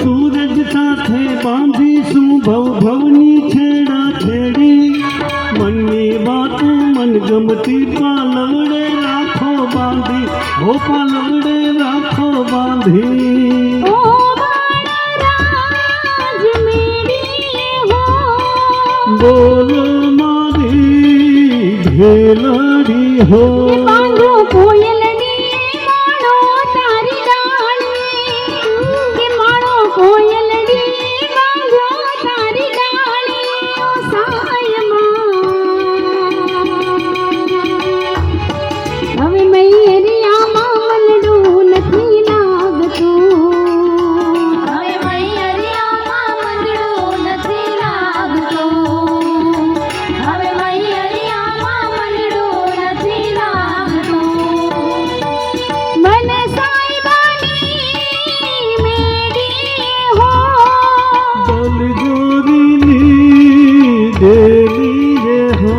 सूरज साथे बांधीशू भव भवनी छेड़ा छेड़ी मननी बातू मन गमती पालवड़े राखो बांधी हो पालवड़े राखो बांधी बोलो मारी घेलड़ी हो कोयलड़ी मानो तारी डाली के मानो कोयलड़ी बांधो तारी डाली ओ सायमा હવે મૈયરિયામાં મનડું નથી લાગતું હવે મૈયરિયામાં મનડું નથી લાગતું હવે મૈયરિયામાં મનડું નથી લાગતું મને સાઈબાની મેડી હો बलगोरीनी देली रे हो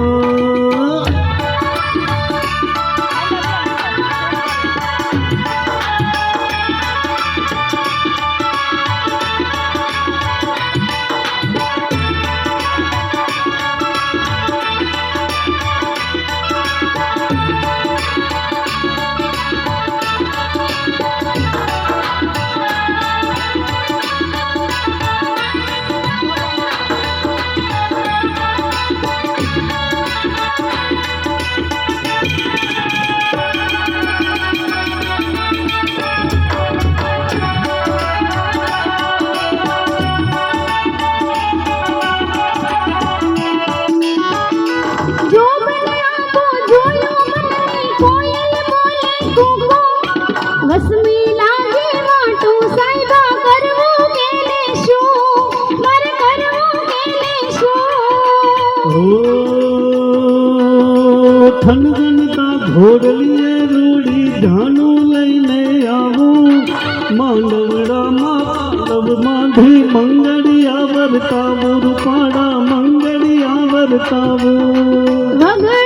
જો બને આપો જોયો મનની કોયલ બોલે કૂકો વસમી લાગે વાટું સાઈબા કરવું કેને શું મારે કરવું કેને શું ओ ठनगनता घोड़लिए रूड़ी ढाणू लईने आवूं मांडवड़ा मालव माधी मंगड़िया वरतावू रूपाड़ा मंगड़िया वरतावू વગર